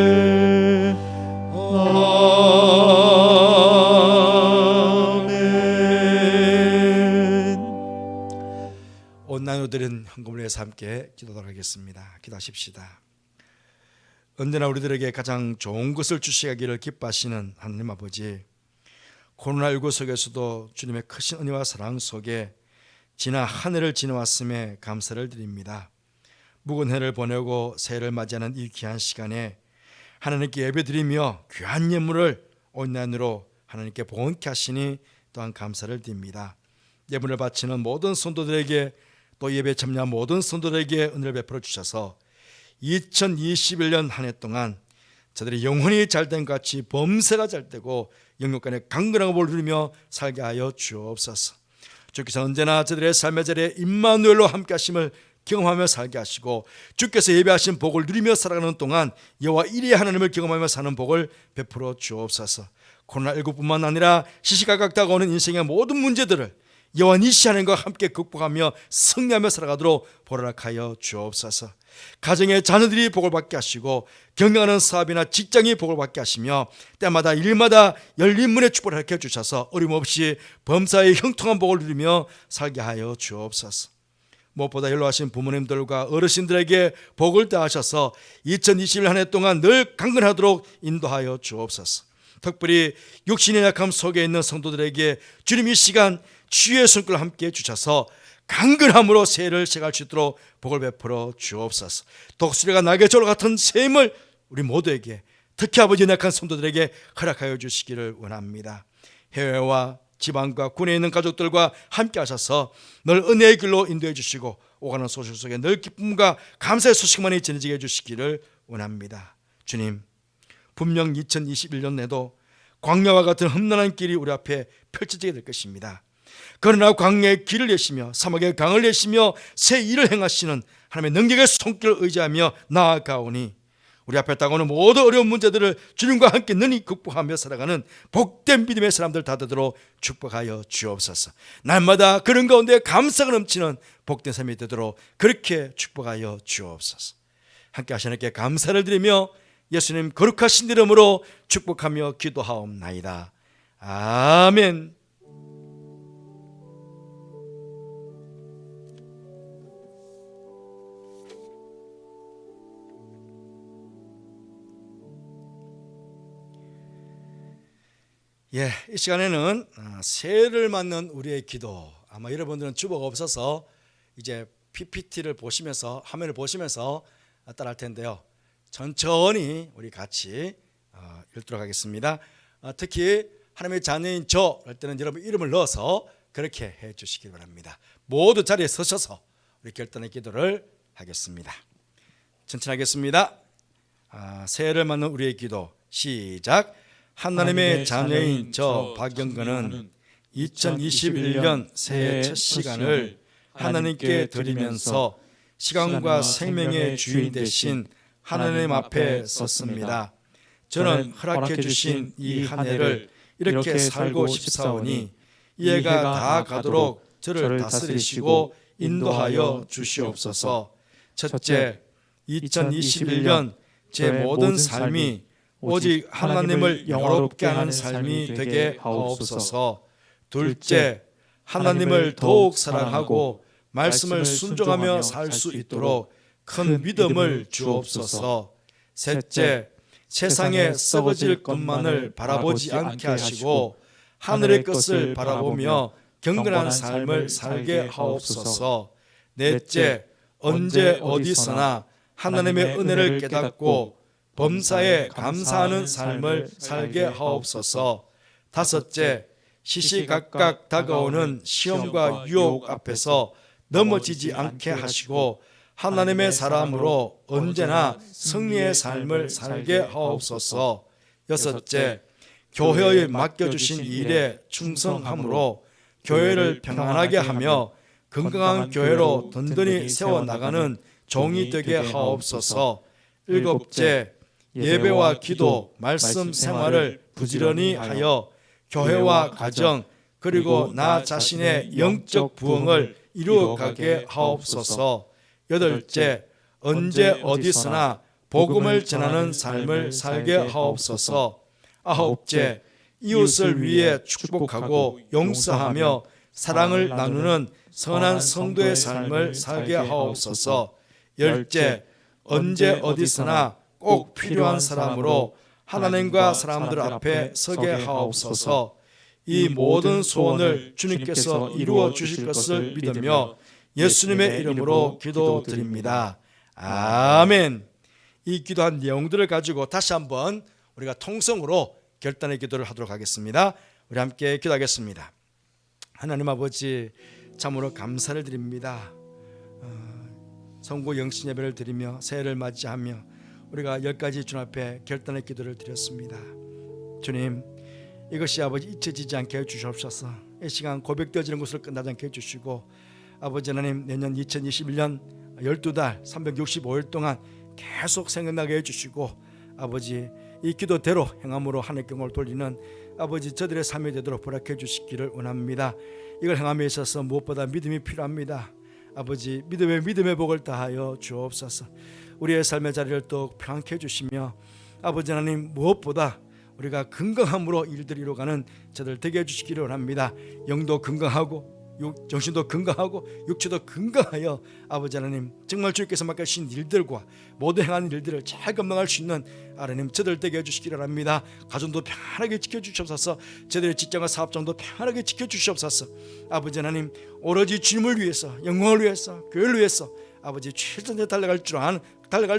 인도하셨네. 아멘. 온 나누들은 헌금을 위해서 함께 기도하도록 하겠습니다. 기도하십시다. 언제나 우리들에게 가장 좋은 것을 주시기를 기뻐하시는 하나님 아버지, 코로나19 속에서도 주님의 크신 은혜와 사랑 속에 지난 한 해를 지나왔음에 감사를 드립니다. 묵은 해를 보내고 새해를 맞이하는 이 귀한 시간에 하나님께 예배드리며 귀한 예물을 온라인으로 하나님께 봉헌케 하시니 또한 감사를 드립니다. 예물을 바치는 모든 성도들에게 또 예배 참여한 모든 성도들에게 은혜를 베풀어 주셔서 2021년 한 해 동안 저들이 영혼이 잘된 같이 범세가 잘되고 영육간의 강건한 법을 누리며 살게 하여 주옵소서. 주께서 언제나 저들의 삶의 자리에 임마누엘로 함께 하심을 경험하며 살게 하시고 주께서 예배하신 복을 누리며 살아가는 동안 여호와 일의 하나님을 경험하며 사는 복을 베풀어 주옵소서. 코로나19뿐만 아니라 시시각각 다가오는 인생의 모든 문제들을 여호와 니시 하나님과 함께 극복하며 승리하며 살아가도록 보라락하여 주옵소서. 가정의 자녀들이 복을 받게 하시고 경영하는 사업이나 직장이 복을 받게 하시며 때마다 일마다 열린 문의 축복을 가르쳐 주셔서 어림없이 범사의 형통한 복을 누리며 살게 하여 주옵소서. 무엇보다 연로하신 부모님들과 어르신들에게 복을 더하셔서 2021 한 해 동안 늘 강건하도록 인도하여 주옵소서. 특별히 육신의 약함 속에 있는 성도들에게 주님 이 시간 주의 손길을 함께 주셔서 강건함으로 새해를 시작할 수 있도록 복을 베풀어 주옵소서. 독수리가 날개조로 같은 셈을 우리 모두에게, 특히 아버지 연약한 성도들에게 허락하여 주시기를 원합니다. 해외와 지방과 군에 있는 가족들과 함께 하셔서 늘 은혜의 길로 인도해 주시고 오가는 소식 속에 늘 기쁨과 감사의 소식만이 전해지게 해주시기를 원합니다. 주님, 분명 2021년에도 광야와 같은 험난한 길이 우리 앞에 펼쳐지게 될 것입니다. 그러나 광야의 길을 내시며 사막의 강을 내시며 새 일을 행하시는 하나님의 능력의 손길을 의지하며 나아가오니 우리 앞에 다가오는 모든 어려운 문제들을 주님과 함께 능히 극복하며 살아가는 복된 믿음의 사람들 다 되도록 축복하여 주옵소서. 날마다 그런 가운데 감사가 넘치는 복된 삶이 되도록 그렇게 축복하여 주옵소서. 함께 하시는 께 감사를 드리며 예수님 거룩하신 이름으로 축복하며 기도하옵나이다. 아멘. 예, 이 시간에는 새해를 맞는 우리의 기도. 아마 여러분들은 주보가 없어서 이제 PPT를 보시면서, 화면을 보시면서 따라할 텐데요. 천천히 우리 같이 읽도록 하겠습니다. 특히 하나님의 자녀인 저 할 때는 여러분 이름을 넣어서 그렇게 해 주시기 바랍니다. 모두 자리에 서셔서 우리 결단의 기도를 하겠습니다. 천천히 하겠습니다. 새해를 맞는 우리의 기도 시작. 하나님의 자녀인 저 박영근은 2021년 새해 첫 시간을 하나님께 드리면서 시간과 생명의 주인 되신 하나님 앞에 섰습니다. 저는 허락해 주신 이 한 해를 이렇게 살고 싶사오니 이 해가 다 가도록 저를 다스리시고 인도하여 주시옵소서. 첫째, 2021년 제 모든 삶이 오직 하나님을 영화롭게 하는 삶이 되게 하옵소서. 둘째, 하나님을 더욱 사랑하고 말씀을 순종하며 살 수 있도록 큰 믿음을 주옵소서. 셋째, 세상에 썩어질 것만을 바라보지 않게 하시고 하늘의 것을 바라보며 경건한 삶을 살게 하옵소서. 넷째, 언제 어디서나 하나님의 은혜를 깨닫고 범사에 감사하는 삶을 살게 하옵소서. 다섯째, 시시각각 다가오는 시험과 유혹 앞에서 넘어지지 않게 하시고 하나님의 사람으로 언제나 승리의 삶을 살게 하옵소서. 여섯째, 교회에 맡겨주신 일에 충성함으로 교회를 평안하게 하며 건강한 교회로 든든히 세워나가는 종이 되게 하옵소서. 일곱째, 예배와 기도, 말씀 생활을 부지런히 하여 교회와 가정 그리고 나 자신의 영적 부흥을 이루어가게 하옵소서. 여덟째, 언제 어디서나 복음을 전하는 삶을 살게 하옵소서. 아홉째, 이웃을 위해 축복하고 용서하며 사랑을 나누는 선한 성도의 삶을 살게 하옵소서. 열째, 언제 어디서나 꼭 필요한 사람으로 하나님과 사람들 앞에 서게 하옵소서. 이 모든 소원을 주님께서 이루어 주실 것을 믿으며 예수님의 이름으로 기도드립니다. 아멘. 이 기도한 내용들을 가지고 다시 한번 우리가 통성으로 결단의 기도를 하도록 하겠습니다. 우리 함께 기도하겠습니다. 하나님 아버지, 참으로 감사를 드립니다. 성고 영신 예배를 드리며 새해를 맞이하며 우리가 10가지 주님 앞에 결단의 기도를 드렸습니다. 주님, 이것이 아버지 잊혀지지 않게 해주시옵소서. 이 시간 고백되어지는 것을 끝나지 않게 해주시고 아버지 하나님, 내년 2021년 12달 365일 동안 계속 생각나게 해주시고 아버지, 이 기도대로 행함으로 하나님께 영광을 돌리는 아버지 저들의 삶이 되도록 허락해 주시기를 원합니다. 이걸 행함에 있어서 무엇보다 믿음이 필요합니다. 아버지, 믿음의 복을 다하여 주옵소서. 우리의 삶의 자리를 또 평안케 해주시며 아버지 하나님, 무엇보다 우리가 건강함으로 일들을 이루어가는 저들 되게 해주시기를 원합니다. 영도 건강하고 정신도 건강하고 육체도 건강하여 아버지 하나님, 정말 주께서 맡겨주신 일들과 모두 행하는 일들을 잘 감당할 수 있는 하나님 저들 되게 해주시기를 합니다. 가정도 평안하게 지켜주시옵소서. 저들의 직장과 사업장도 평안하게 지켜주시옵소서. 아버지 하나님, 오로지 주님을 위해서, 영광을 위해서, 교회를 위해서 아버지 최선을 달려갈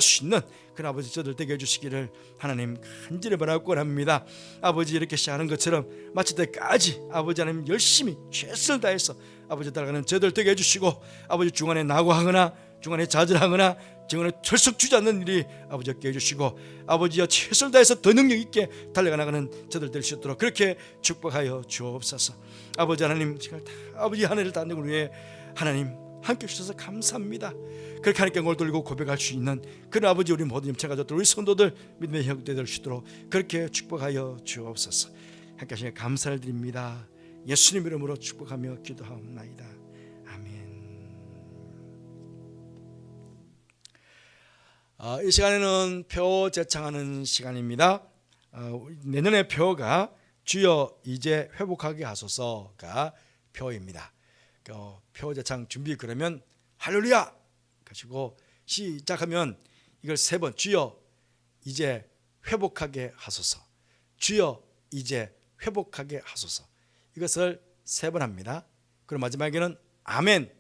수 있는 그런 아버지 저들 되게 해주시기를 하나님 간절히 바라고 합니다. 아버지, 이렇게 시작하는 것처럼 마칠 때까지 아버지 하나님 열심히 최선을 다해서 아버지 따라가는 저들 되게 해주시고 아버지 중간에 낙오하거나 중간에 좌절하거나 중간에 철썩 주지 않는 일이 아버지 없게 해주시고 아버지여 최선을 다해서 더 능력 있게 달려가는 저들 될 수 있도록 그렇게 축복하여 주옵소서. 아버지 하나님, 아버지 한 해를 다는 걸 위해 하나님 함께 해주셔서 감사합니다. 그렇게 하나님께 영광을 돌리고 고백할 수 있는 그런 아버지, 우리 모든 영체 가족들, 우리 성도들 믿음의 형제 될 수 있도록 그렇게 축복하여 주옵소서. 함께 하시니 감사를 드립니다. 예수님 이름으로 축복하며 기도하옵나이다. 아멘. 이 시간에는 표 제창하는 시간입니다. 내년의 표가 주여 이제 회복하게 하소서가 표입니다. 표 제창 준비 그러면 할렐루야 가지고 시작하면 이걸 3번 주여 이제 회복하게 하소서, 주여 이제 회복하게 하소서, 이것을 3번 합니다. 그리고 마지막에는 아멘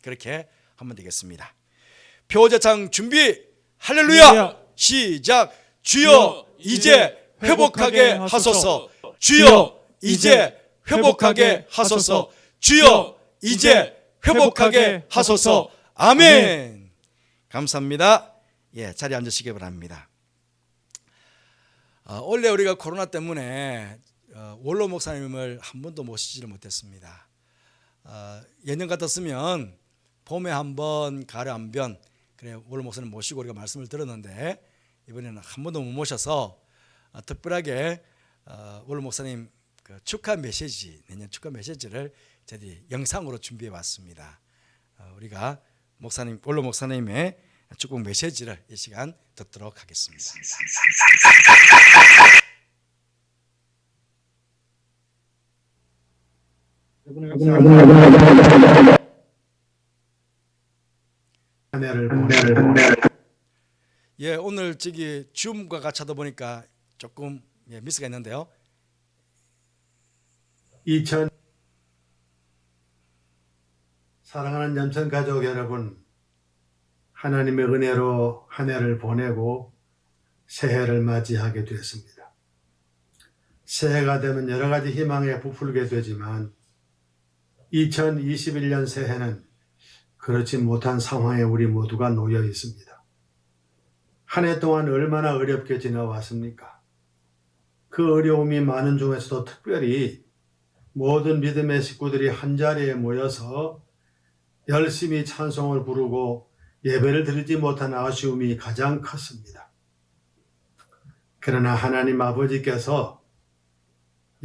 그렇게 하면 되겠습니다. 표 제창 준비 할렐루야 할렐루야. 시작. 주여 이제 회복하게 하소서, 주여 이제 회복하게 하소서, 주여 이제 회복하게 하소서. 아멘. 감사합니다. 예, 자리에 앉으시기 바랍니다. 원래 우리가 코로나 때문에 원로 목사님을 한 번도 모시지를 못했습니다. 예년 같았으면 봄에 한 번, 가을에 한 번 그래 원로 목사님 모시고 우리가 말씀을 들었는데 이번에는 한 번도 못 모셔서 특별하게 원로 목사님 그 축하 메시지, 내년 축하 메시지를 저희들이 영상으로 준비해 왔습니다. 우리가 목사님, 원로 목사님의 축복 메시지를 이 시간 듣도록 하겠습니다. 예, 오늘 저기 줌과 같이 하다 보니까 조금 미스가 있는데요. 사랑하는 염천 가족 여러분, 하나님의 은혜로 한 해를 보내고 새해를 맞이하게 되었습니다. 새해가 되면 여러 가지 희망에 부풀게 되지만 2021년 새해는 그렇지 못한 상황에 우리 모두가 놓여 있습니다. 한 해 동안 얼마나 어렵게 지나왔습니까? 그 어려움이 많은 중에서도 특별히 모든 믿음의 식구들이 한자리에 모여서 열심히 찬송을 부르고 예배를 드리지 못한 아쉬움이 가장 컸습니다. 그러나 하나님 아버지께서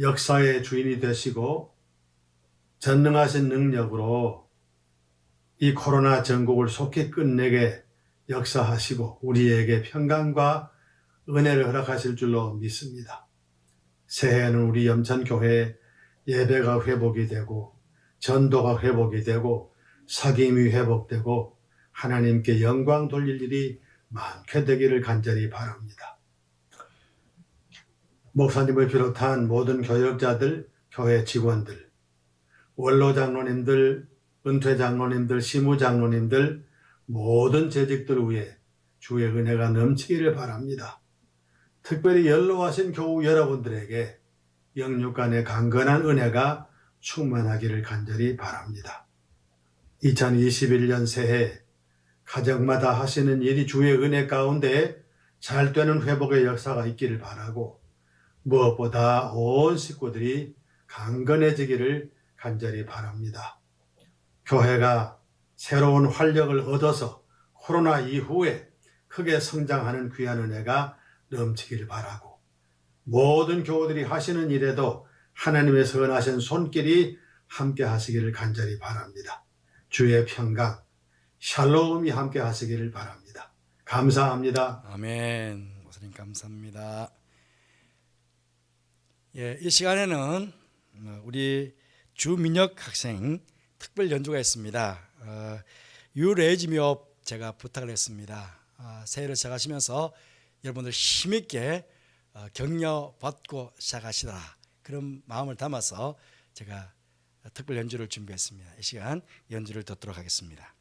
역사의 주인이 되시고 전능하신 능력으로 이 코로나 전국을 속히 끝내게 역사하시고 우리에게 평강과 은혜를 허락하실 줄로 믿습니다. 새해에는 우리 염천교회 예배가 회복이 되고 전도가 회복이 되고 사귐이 회복되고 하나님께 영광 돌릴 일이 많게 되기를 간절히 바랍니다. 목사님을 비롯한 모든 교역자들, 교회 직원들, 원로 장로님들, 은퇴 장로님들, 시무 장로님들, 모든 재직들 위에 주의 은혜가 넘치기를 바랍니다. 특별히 연로하신 교우 여러분들에게 영육간의 강건한 은혜가 충만하기를 간절히 바랍니다. 2021년 새해 가정마다 하시는 일이 주의 은혜 가운데 잘 되는 회복의 역사가 있기를 바라고 무엇보다 온 식구들이 강건해지기를 간절히 바랍니다. 교회가 새로운 활력을 얻어서 코로나 이후에 크게 성장하는 귀한 은혜가 넘치기를 바라고 모든 교우들이 하시는 일에도 하나님의 선하신 손길이 함께 하시기를 간절히 바랍니다. 주의 평강, 샬롬이 함께 하시기를 바랍니다. 감사합니다. 아멘. 목사님 감사합니다. 예, 이 시간에는 우리 주민혁 학생 특별 연주가 있습니다. You Raise Me Up 제가 부탁을 했습니다. 새해를 시작하시면서 여러분들 힘있게 격려받고 시작하시더라 그런 마음을 담아서 제가 특별 연주를 준비했습니다. 이 시간 연주를 듣도록 하겠습니다.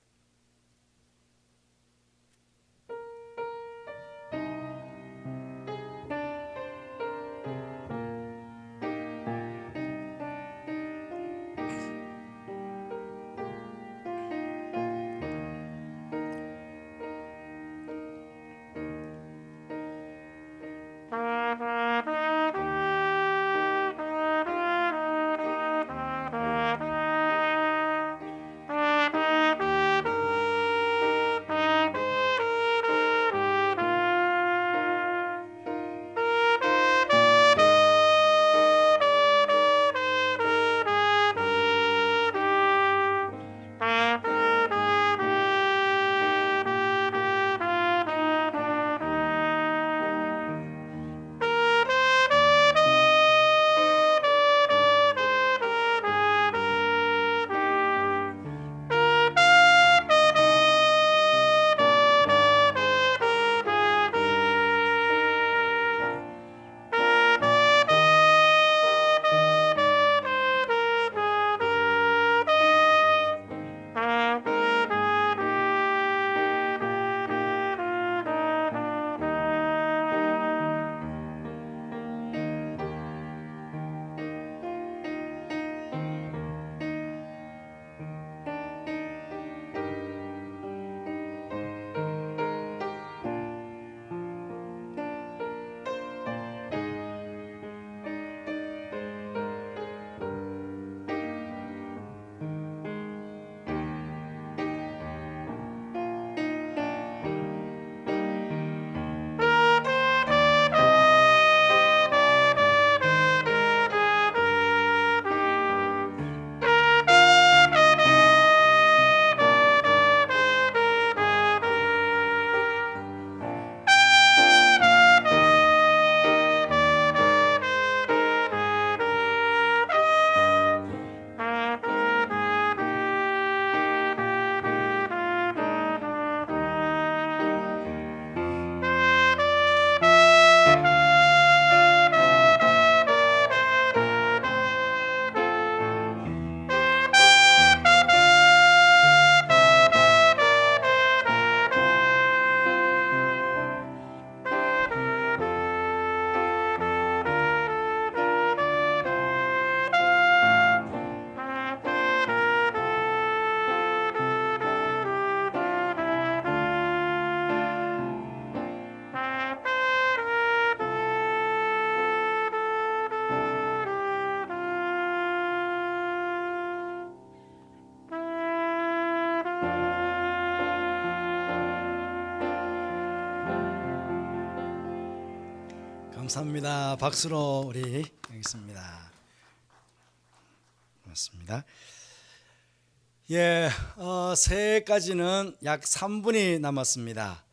감사합니다. 박수로 우리 하겠습니다. 고맙습니다. 예, 새해까지는 약 3분이 남았습니다.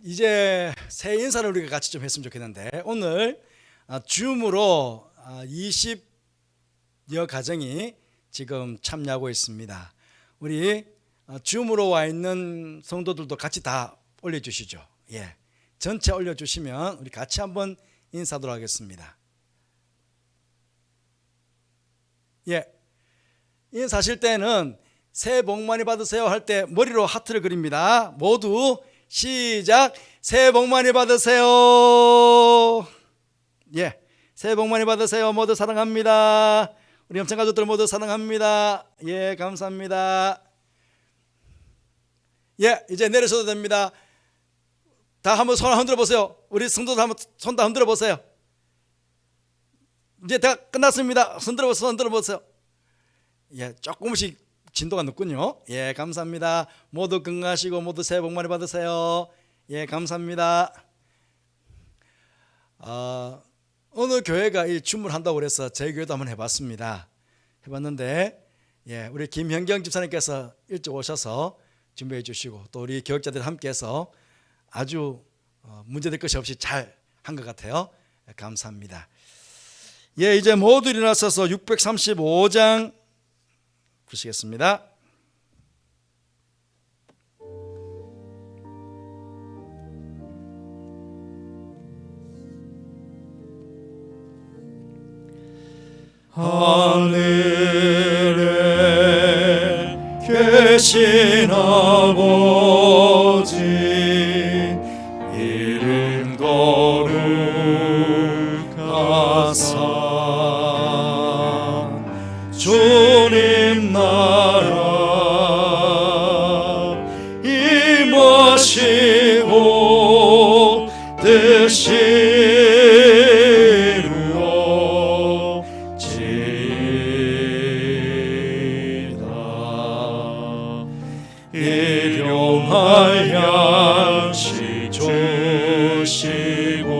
이제 새해 인사를 우리가 같이 좀 했으면 좋겠는데, 오늘 줌으로 20여 가정이 지금 참여하고 있습니다. 우리 줌으로 와 있는 성도들도 같이 다 올려주시죠. 예, 전체 올려주시면 우리 같이 한번 인사하도록 하겠습니다. 예, 인사하실 때는 새해 복 많이 받으세요 할 때 머리로 하트를 그립니다. 모두 시작. 새해 복 많이 받으세요. 예, 새해 복 많이 받으세요. 모두 사랑합니다. 우리 염천 가족들 모두 사랑합니다. 예, 감사합니다. 예, 이제 내려셔도 됩니다. 다 한번 손 흔들어 보세요. 우리 성도들 한번 손 다 흔들어 보세요. 이제 다 끝났습니다. 손 흔들어 보세요. 예, 조금씩 진도가 늦군요. 예, 감사합니다. 모두 건강하시고 모두 새해 복 많이 받으세요. 예, 감사합니다. 어느 교회가 이 줌을 한다고 그래서 저희 교회도 한번 해봤습니다. 해봤는데, 예, 우리 김현경 집사님께서 일찍 오셔서 준비해 주시고 또 우리 교역자들 함께해서 아주 문제될 것이 없이 잘 한 것 같아요. 예, 감사합니다. 예, 이제 모두 일어나셔서 635장 부르시겠습니다. 하늘에 계신 아버지 이름 거룩하사 주님 나라 임하시고 뜻이 일용할 양식 주시고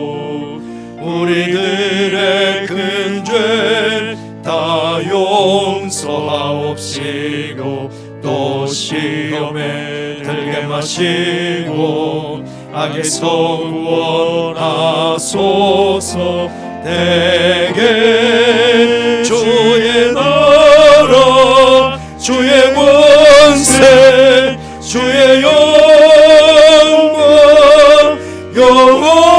우리들의 큰 죄 다 용서하옵시고 또 시험에 들게 마시고 악에서 구원하소서. 대개 주의 나라 주의 권세 주의 영광 영원히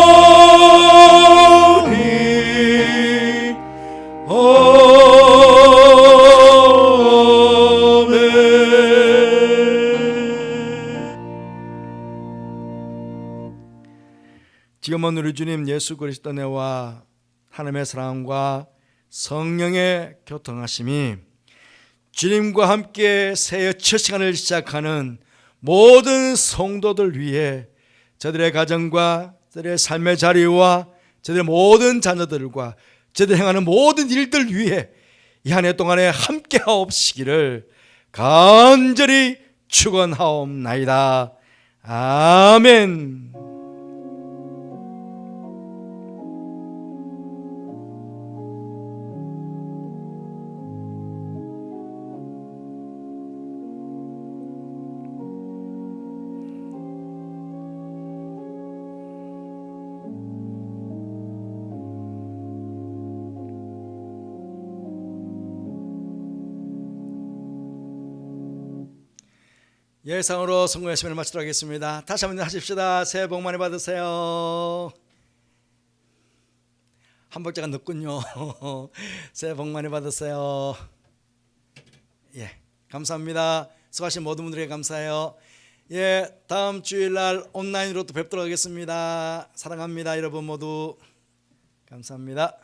지금은 우리 주님 예수 그리스도 은혜와 하나님의 사랑과 성령의 교통하심이 주님과 함께 새해 첫 시간을 시작하는 모든 성도들 위해 저들의 가정과 저들의 삶의 자리와 저들의 모든 자녀들과 저들이 행하는 모든 일들 위해 이 한 해 동안에 함께 하옵시기를 간절히 축원하옵나이다. 아멘. 예상으로 성공 열심을 마치도록 하겠습니다. 다시 한번 하십시다. 새해 복 많이 받으세요. 한 박자가 늦군요. 새해 복 많이 받으세요. 예, 감사합니다. 수고하신 모든 분들에게 감사해요. 예, 다음 주일날 온라인으로 또 뵙도록 하겠습니다. 사랑합니다, 여러분 모두. 감사합니다.